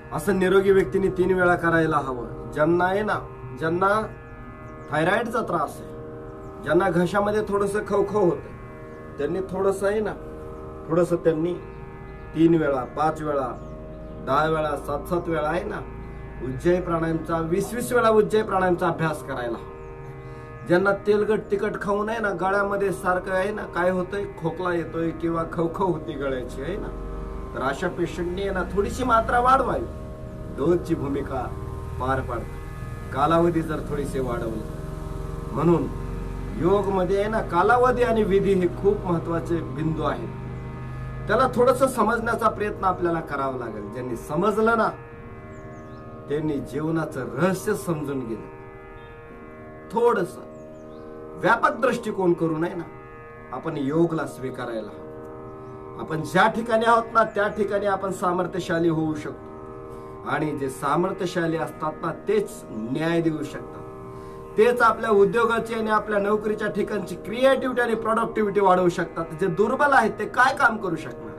असं निरोगी व्यक्तीने 3 वेळा करायला हवं. ज्यांना आहे ना, ज्यांना थायरॉइडचा त्रास आहे, ज्यांना घशामध्ये थोडस खवखव होत, त्यांनी थोडस आहे ना, थोडस त्यांनी 3 वेळा, 5 वेळा, 10 वेळा, 7 वेळा आहे ना उज्जयी प्राणायामचा, 20 वेळा उज्जयी प्राणायामचा अभ्यास करायला. ज्यांना तेलकट तिखट खाऊन आहे ना गळ्यामध्ये सारखं आहे ना काय होतंय, खोकला येतोय किंवा खवखव होती गळ्याची आहे ना, तर अशा पेशंटनी आहे ना थोडीशी मात्रा वाढवावी. डोसची भूमिका पार पाडते. कालावधी जर थोडीशी वाढवली. म्हणून योग मध्ये आहे ना कालावधी आणि विधी हे खूप महत्वाचे बिंदू आहेत. त्याला थोडस समजण्याचा प्रयत्न आपल्याला करावा लागेल. ज्यांनी समजलं ना त्यांनी जीवनाचं रहस्य समजून गेलं. थोडस व्यापक दृष्टिकोन करून आहे ना आपण योगला स्वीकारायला हवं. आपण ज्या ठिकाणी आहोत ना त्या ठिकाणी आपण सामर्थ्यशाली होऊ शकतो. आणि जे सामर्थ्यशाली असतात ना तेच न्याय देऊ शकतात. तेच आपल्या उद्योगाची आणि आपल्या नोकरीच्या ठिकाणची क्रिएटिव्हिटी आणि प्रोडक्टिव्हिटी वाढवू शकतात. जे दुर्बल आहेत ते काय काम करू शकणार?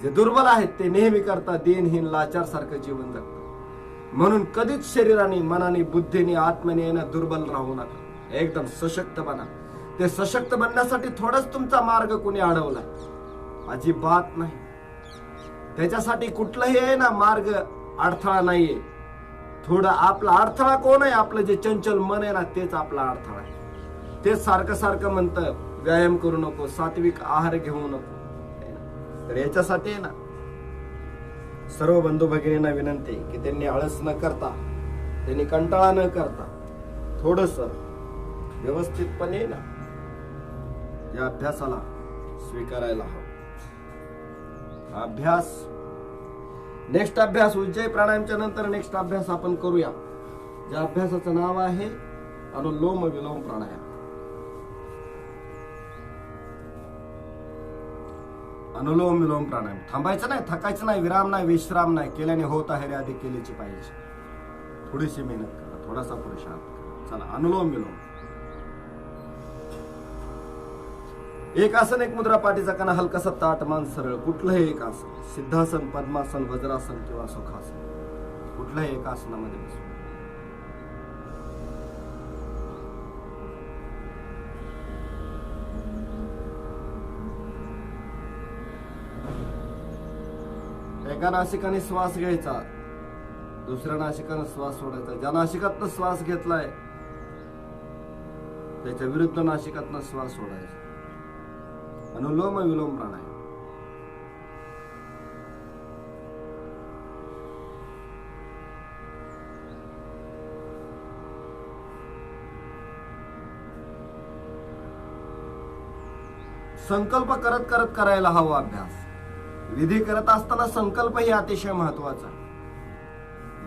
जे दुर्बल आहेत ते नेहमी करता दिनहीन लाचार सारखं जीवन जगतात. म्हणून कधीच शरीराने, मनाने, बुद्धीने, आत्म्याने ना दुर्बल राहू नका. एकदम सशक्त बना. ते सशक्त बनण्यासाठी थोडाच तुमचा मार्ग कोणी अडवलाय? अजिबात नाही. त्याच्यासाठी कुठलाही आहे ना मार्ग अडथळा नाहीये. थोडा आपला अडथळा कोण आहे? आपलं जे चंचल मन आहे ना तेच आपला अडथळा आहे. तेच सारखं सारखं म्हणतं व्यायाम करू नको, सात्विक आहार घेऊ नको. तर याच्यासाठी आहे ना सर्व बंधू भगिनींना विनंती की त्यांनी आळस न करता, त्यांनी कंटाळा न करता थोडस व्यवस्थितपणे ना या अभ्यासाला स्वीकारायला हवं. अभ्यास नेक्स्ट अभ्यास उज्जयी प्राणायामच्या नंतर नेक्स्ट अभ्यास आपण करूया. ज्या अभ्यासाचं नाव आहे अनुलोम विलोम प्राणायाम. अनुलोम विलोम प्राणायाम. थांबायचं नाही, थकायचं नाही, विराम नाही, विश्राम नाही. केल्याने होत आहे रे, आधी केलीची पाहिजे. थोडीशी मेहनत करा, थोडासा पुरुषार्थ करा. चला, अनुलोम विलोम. एक आसन, एक मुद्रा, पाठीचा कणा हलकासा ताट, मान सरळ. कुठलंही एक आसन, सिद्धासन, पद्मासन, वज्रासन किंवा सुखासन, कुठल्याही एक आसनामध्ये बसू. एका नासिकाने श्वास घ्यायचा, दुसऱ्या नासिकाने श्वास सोडायचा. ज्या नासिकातनं श्वास घेतलाय त्याच्या विरुद्ध नासिकातनं श्वास सोडायचा. अनुलोम विलोम प्राणायाम. संकल्प करत करत करायला हवा अभ्यास. विधी करत असताना संकल्प ही अतिशय महत्वाचा.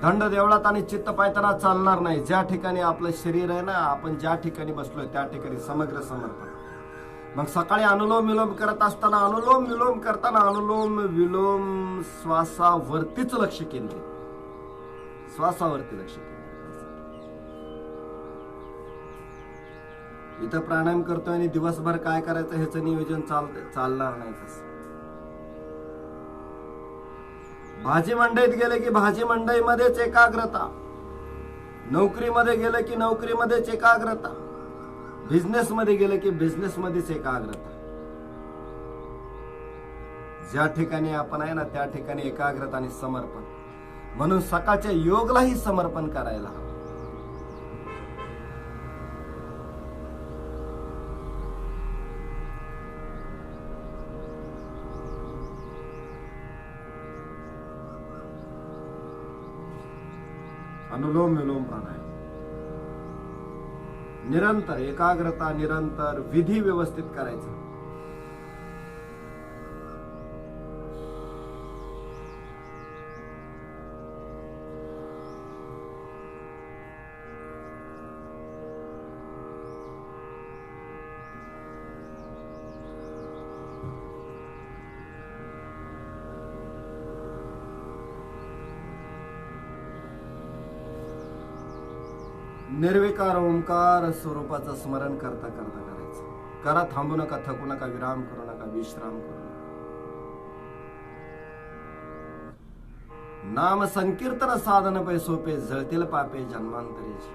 दंड देवळात आणि चित्त पायताना चालणार नाही. ज्या ठिकाणी आपलं शरीर आहे ना, आपण ज्या ठिकाणी बसलोय त्या ठिकाणी समग्र समर्पण. मग सकाळी अनुलोम विलोम करत असताना, अनुलोम विलोम करताना अनुलोम विलोम श्वासावरतीच लक्ष केंद्रित, श्वासावरती लक्ष केंद्रित. इथं प्राणायाम करतोय आणि दिवसभर काय करायचं ह्याचं नियोजन चालणार नाही. तसं भाजी मंडईत गेले की भाजी मंडईमध्येच एकाग्रता, नोकरीमध्ये गेले की नोकरीमध्येच एकाग्रता, बिझनेस मध्ये गेले की बिझनेस मध्येच एकाग्रता. ज्या ठिकाणी आपण आहे ना त्या ठिकाणी एकाग्रता आणि समर्पण. म्हणून सकाळच्या योगलाही समर्पण करायला हवं. अनुलोम विलोम प्राणायाम. निरंतर एकाग्रता, निरंतर विधी व्यवस्थित करायचा. निर्विकार ओंकार स्वरूपाचं स्मरण करता करता करायचं. करा, थांबू नका, थकू नका, विराम करू नका, विश्राम करू नका. नाम संकीर्तन साधन पै सोपे, जळतील पापे जन्मांतरीची.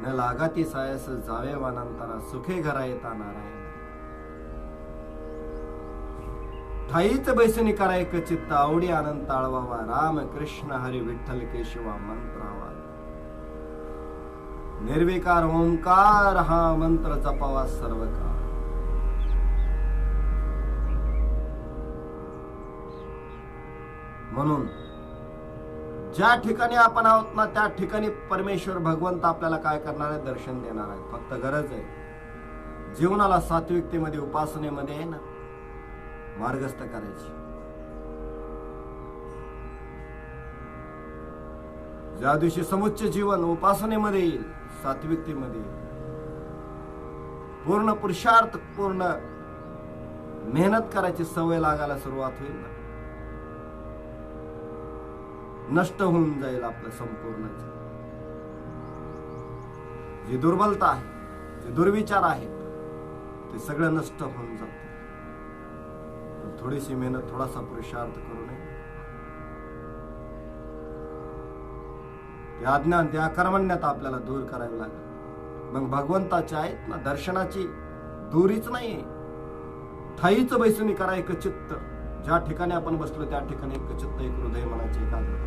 न लागाती सायस जावे वानांतरा, सुखे घरा येता नारायण. ठाईच बैसनी करा एक चित्त, आवडी आनंद ताळवावा. राम कृष्ण हरी विठ्ठल केशवा मंत्रावा. निर्विकार ओंकार हा मंत्र जपावा सर्व काळ. म्हणून ज्या ठिकाणी आपण आहोत ना त्या ठिकाणी परमेश्वर भगवंत आपल्याला काय करणार आहे, दर्शन देणार आहे. फक्त गरज आहे जीवनाला सात्विकतेमध्ये, उपासनेमध्ये आहे ना मार्गस्थ करायची. ज्या दिवशी समुच्च जीवन उपासनेमध्ये येईल, सात्विकतेमध्ये येईल, पूर्ण पुरुषार्थ, पूर्ण मेहनत करायची सवय लागायला सुरुवात होईल ना, नष्ट होऊन जाईल आपलं संपूर्ण. जी दुर्बलता आहे, जे दुर्विचार आहेत ते सगळं नष्ट होऊन जाते. थोडीशी मेहनत, थोडासा पुरुषार्थ करू नये. ते अज्ञान, त्या कर्मण्यात आपल्याला दूर करावे लागेल. मग भगवंताच्या आहेत ना दर्शनाची दूरीच नाहीये. ठाईच बैसुनी करा एक चित्त. ज्या ठिकाणी आपण बसलो त्या ठिकाणी एक चित्त, एक हृदय, मनाची एकाग्रता.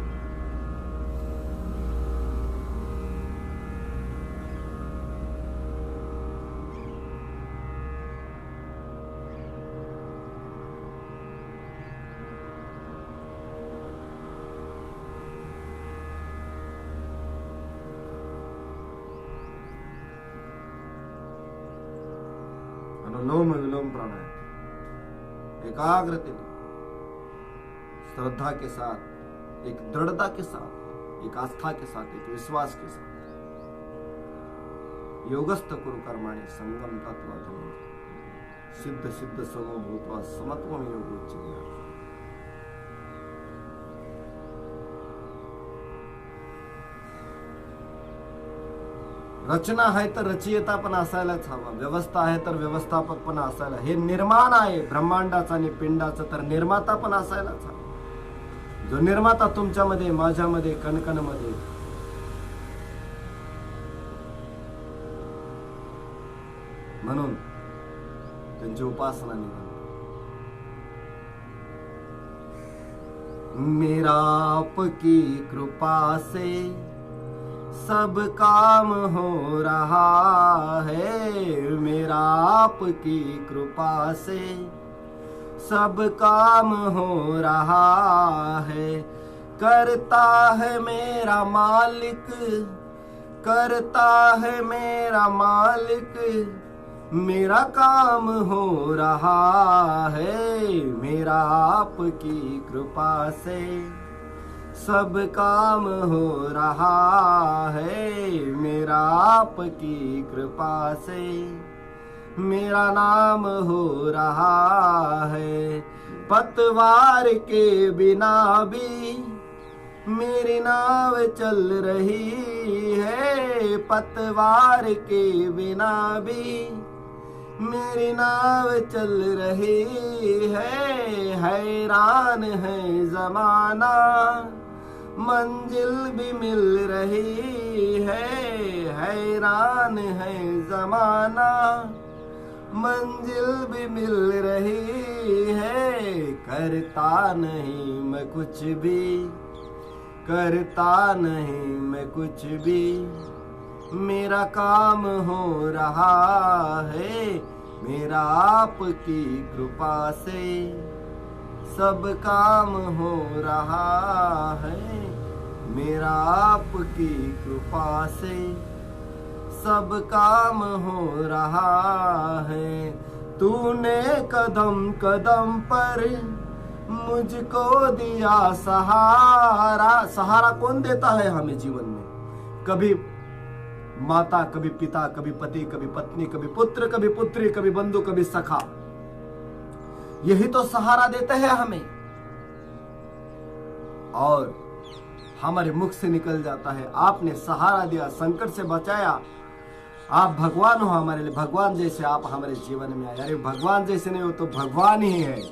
अनुलोम विलोम प्राणायाम एकाग्रतेने, श्रद्धा के साथ, एक दृढ़ता के साथ, एक आस्था के साथ, एक विश्वास के साथ. योगस्थ कुरु कर्माणि संगम तत्व. सिद्ध सिद्ध समो भूत्वा समत्वम योगोच्यते। रचना आहे तर रचयिता पण असायलाच हवा, व्यवस्था आहे तर व्यवस्थापक पण असायला, हे निर्माण आहे ब्रह्मांडाचं आणि पिंडाचं तर निर्माता पण असायलाच हवा। जो निर्माता तुमच्यामध्ये, माझ्यामध्ये, कणकणमध्ये, म्हणून त्यांची उपासना निघाली। मेरा आपकी कृपा से सब काम हो रहा है, मेरा आपकी कृपा से सब काम हो रहा है। करता है मेरा मालिक, करता है मेरा मालिक, मेरा काम हो रहा है। मेरा आपकी कृपा से सब काम हो रहा है, मेरा आपकी कृपा से मेरा नाम हो रहा है। पतवार के बिना भी मेरी नाव चल रही है, पतवार के बिना भी मेरी नाव चल रही है। हैरान है जमाना, मंजिल भी मिल रही है। हैरान है जमाना, मंजिल भी मिल रही है। करता नहीं मैं कुछ भी, करता नहीं मैं कुछ भी, मेरा काम हो रहा है। मेरा आपकी कृपा से सब काम हो रहा है, मेरा आपकी कृपा से सब काम हो रहा है। तूने कदम कदम पर मुझको दिया सहारा। सहारा कौन देता है हमें जीवन में? कभी माता, कभी पिता, कभी पति, कभी पत्नी, कभी पुत्र, कभी पुत्री, कभी बंधु, कभी सखा। यही तो सहारा देते हैं हमें, और हमारे मुख से निकल जाता है आपने सहारा दिया, संकट से बचाया, आप भगवान हो हमारे लिए। भगवान जैसे आप हमारे जीवन में आए। अरे भगवान जैसे नहीं हो तो भगवान ही है।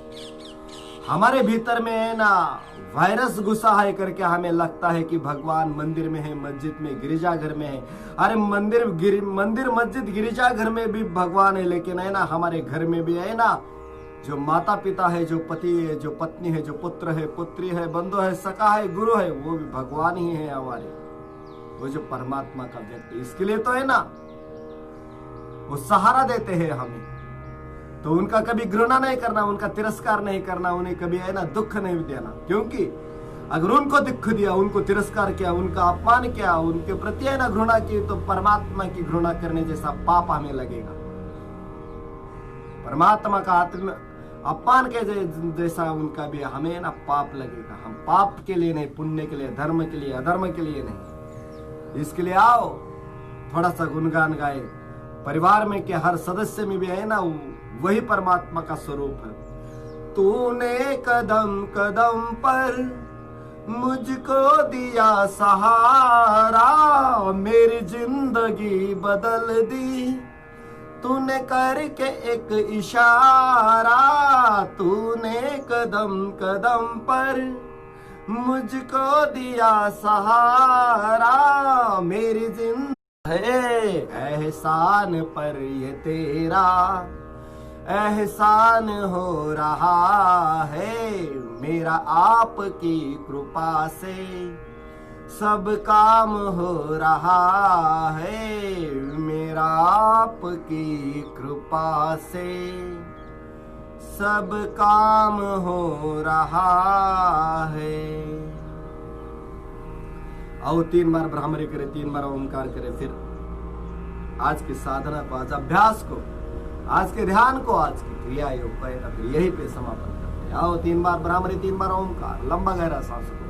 हमारे भीतर में है ना वायरस घुसा है करके हमें लगता है कि भगवान मंदिर में है, मस्जिद में, गिरिजाघर में है। अरे मंदिर मस्जिद गिरिजाघर में भी भगवान है, लेकिन है ना हमारे घर में भी है ना जो माता पिता है, जो पति है, जो पत्नी है, जो पुत्र है, पुत्री है, बंधु है, सखा है, गुरु है, वो भी भगवान ही है हमारे। वो जो परमात्मा का व्यक्ति, इसके लिए तो है ना वो सहारा देते हैं हमें। तो उनका कभी घृणा नहीं करना, उनका तिरस्कार नहीं करना, उन्हें कभी है ना दुख नहीं देना। क्योंकि अगर उनको दुख दिया, उनको तिरस्कार किया, उनका अपमान किया, उनके प्रति है ना घृणा की, तो परमात्मा की घृणा करने जैसा पाप हमें लगेगा। परमात्मा का आत्म अपमान के जैसा उनका भी हमें ना पाप लगेगा। हम पाप के लिए नहीं, पुण्य के लिए, धर्म के लिए, अधर्म के लिए नहीं। इसके लिए आओ थोड़ा सा गुणगान गाए। परिवार में के हर सदस्य में भी है ना वही परमात्मा का स्वरूप है। तूने कदम कदम पर मुझको दिया सहारा, मेरी जिंदगी बदल दी तूने करके एक इशारा। तूने कदम कदम पर मुझको दिया सहारा, मेरी जिंदगी है एहसान पर ये तेरा एहसान हो रहा है। मेरा आपकी कृपा से सब काम हो रहा है, मेरा आपकी कृपा से सब काम हो रहा है। आओ 3 बार भ्रामरी करें, 3 बार ओंकार करें, फिर आज की साधना को, आज अभ्यास को, आज के ध्यान को, आज की क्रिया योग को फिर यही पे समापन करते हैं। आओ 3 बार भ्रामरी, 3 बार ओंकार, लंबा गहरा सांस को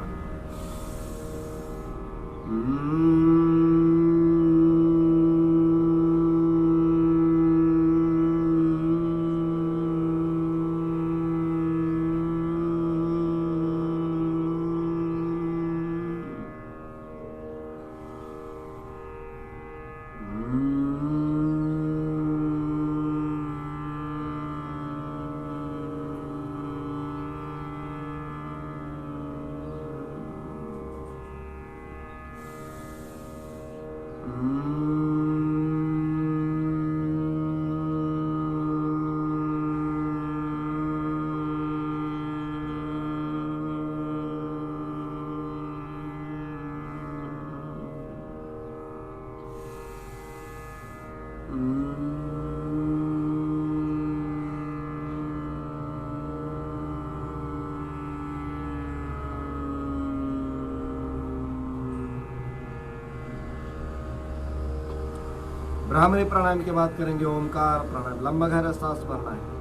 भ्रामरी प्राणायाम के बाद करेंगे ओमकार प्राणायाम, लंबा गहरा सांस भरना है।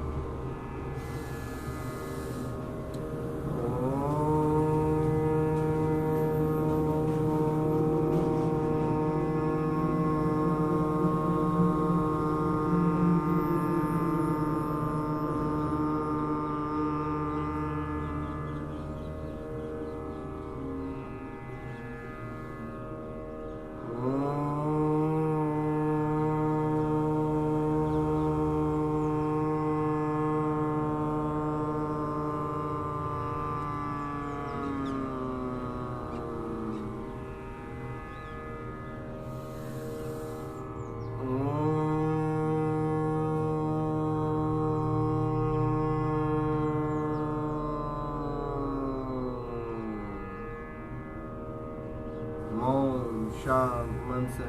मौन शांत मन से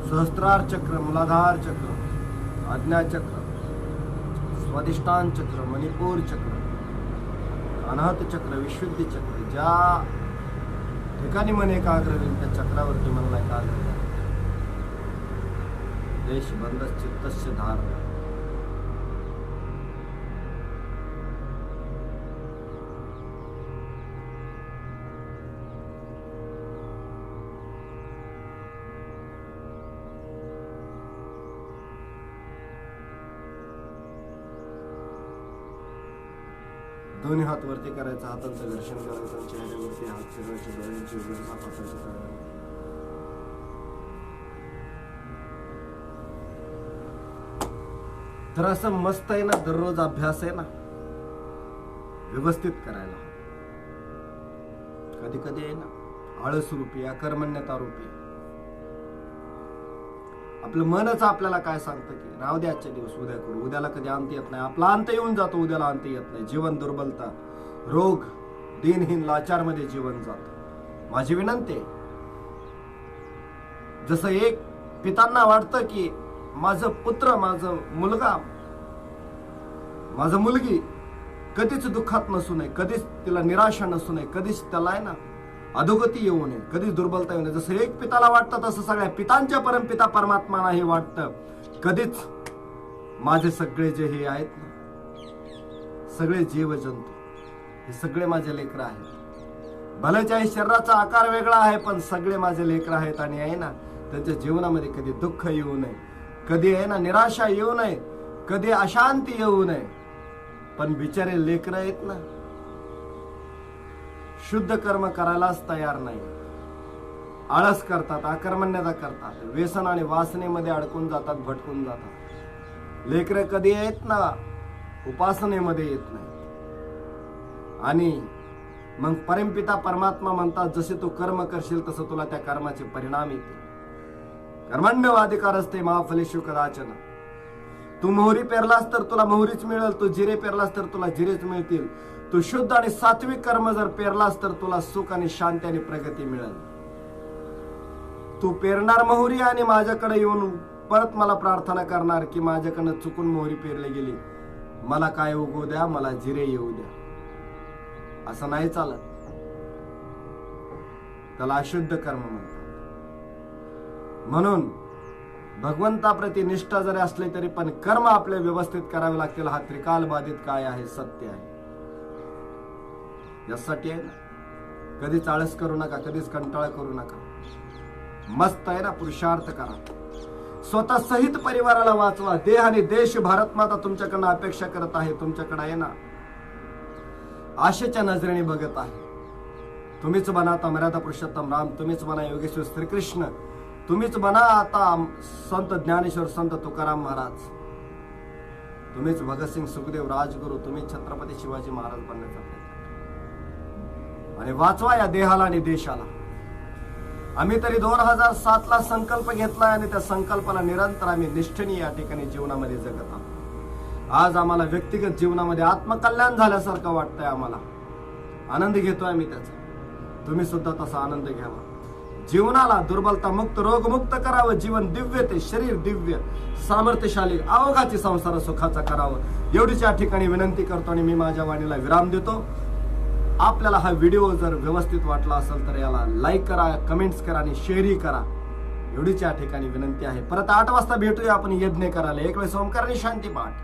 सहस्त्रार चक्र, मूलाधार चक्र, आज्ञा चक्र, स्वादिष्टान चक्र, मणिपूर चक्र, अनाहत चक्र, विशुद्धी चक्र, ज्या ठिकाणी मन एकाग्र होईल त्या चक्रावरती मनला एकाग्र करा. देश बंद चित्तस्य धार. दोन्ही हात वरती करायचा, हातांचं घर्षण करायचं, चेहऱ्यावरती हात फिरवायचे, डोळ्यांची उघडझाप हाताची करायची. तर असं मस्त आहे ना, दररोज अभ्यास आहे ना, व्यवस्थित करायला. कधी कधी आहे ना आळस रूपी, अकर्मण्यता रूपी आपलं मनच आपल्याला काय सांगतं की राहू दे, आजच्या दिवस उद्या करू, उद्याला कधी अंत येत नाही. आपला अंत येऊन जातो, उद्याला अंत येत नाही. जीवन दुर्बलता, रोग, दिनहीन, लाचार मध्ये जीवन जात. माझी विनंती आहे, जसं एक पितांना वाटतं की माझं पुत्र, माझं मुलगा, माझं मुलगी कधीच दुःखात नसू नये, कधीच तिला निराशा नसू नये, कधीच त्याला आहे ना अधोगती येऊ नये, कधीच दुर्बलता येऊ नये. जसं एक पिताला वाटतं तसं सगळ्या पितांच्या परमपिता परमात्माला हे वाटतं, कधीच माझे सगळे जे हे आहेत ना, सगळे जीवजंतू हे सगळे माझे लेकर आहेत. भलेच्या शरीराचा आकार वेगळा आहे, पण सगळे माझे लेकर आहेत. आणि आहे ना त्यांच्या जीवनामध्ये कधी दुःख येऊ नये, कधी आहे ना निराशा येऊ नये, कधी अशांती येऊ नये. पण बिचारे लेकर आहेत ना, शुद्ध कर्म करायलाच तयार नाही, आळस करतात, अकर्मण्यता करतात, व्यसन आणि वासनेमध्ये अडकून जातात, भटकून जातात. लेकरं कधी आहेत ना उपासनेमध्ये येत नाही. आणि मग परमपिता परमात्मा म्हणतात, जसे तू कर्म करशील तसं तुला त्या कर्माचे परिणाम येतील. कर्मण्यवाधिकार असते महाफलेषु कदाचन. तू मोहरी पेरलास तर तुला मोहरीच मिळेल, तू जिरे पेरलास तर तुला जिरेच मिळतील. तू शुद्ध आणि सात्विक कर्म जर पेरलास तर तुला सुख आणि शांती आणि प्रगती मिळेल. तू पेरणार मोहरी आणि माझ्याकडे येऊन परत मला प्रार्थना करणार की माझ्याकडनं चुकून मोहरी पेरली गेली, मला काय उगवू द्या, मला जिरे येऊ द्या. असं नाही चालत. त्याला अशुद्ध कर्म म्हणतात. म्हणून भगवंताप्रती निष्ठा जरी असली तरी पण कर्म आपले व्यवस्थित करावे लागतील. हा त्रिकाल बाधित काय आहे, सत्य आहे. यासाठी आहे ना, कधीच आळस करू नका, कधीच कंटाळा करू नका. मस्त आहे ना, पुरुषार्थ करा. स्वतः सहित परिवाराला वाचवा. देह आणि देश भारत माता तुमच्याकडनं अपेक्षा करत आहे. तुमच्याकडे आहे ना आशेच्या नजरेने बघत आहे. तुम्हीच बना आता मर्यादा पुरुषोत्तम राम, तुम्हीच बना योगेश्वर श्रीकृष्ण, तुम्हीच बना आता संत ज्ञानेश्वर, संत तुकाराम महाराज, तुम्हीच भगतसिंग, सुखदेव, राजगुरु, तुम्हीच छत्रपती शिवाजी महाराज बनण्याचा प्रयत्न आणि वाचवा या देहाला आणि देशाला. आम्ही तरी 2007 ला संकल्प घेतलाय आणि त्या संकल्पाला निरंतर आम्ही निष्ठेने या ठिकाणी जीवनामध्ये जगत आहोत. आज आम्हाला व्यक्तिगत जीवनामध्ये आत्मकल्याण झाल्यासारखं वाटतंय. आम्हाला आनंद घेतोय आम्ही त्याचा. तुम्ही सुद्धा तसा आनंद घ्यावा. जीवनाला दुर्बलता मुक्त रोगमुक्त करावं, जीवन दिव्य ते शरीर दिव्य सामर्थ्यशाली अवघाची संसार सुखाचा करावं, एवढीच या ठिकाणी विनंती करतो आणि मी माझ्या वाणीला विराम देतो. आपल्याला हा व्हिडिओ जर व्यवस्थित वाटला असेल तर याला लाईक करा, कमेंट्स करा आणि शेअरही करा, एवढीच या ठिकाणी विनंती आहे. परत 8 वाजता भेटूया आपण यज्ञ करायला. एक वेळेस ओंकार आणि शांती पाठ.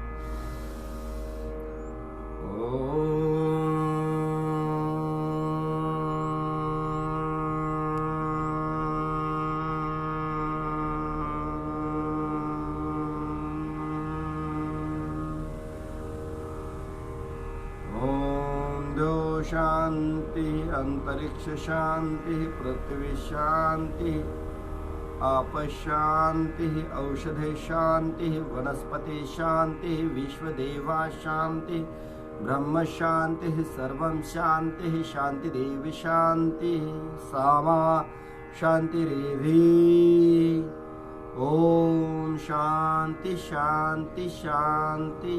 शांति अंतरिक्ष शांति पृथ्वी शांति आप शांति औषधे शांति वनस्पति शांति विश्वदेवा शांति ब्रह्म शांति सर्वं शांति शांति देवी शांति सामा शांतिरेधि. ओम शांति शांति शांति.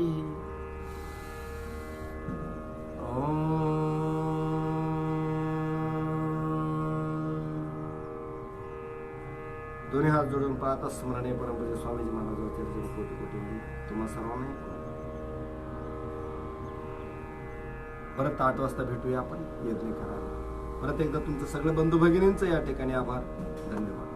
दोन्ही हात जोडून पाहता स्मरणीय परमपूज्य स्वामीजी महाराजांचे कोटी कोटी तुम्हा सर्वांना. परत 8 वाजता भेटूया आपण यज्ञ करायला. परत एकदा तुमचं सगळं बंधू भगिनींचं या ठिकाणी आभार. धन्यवाद.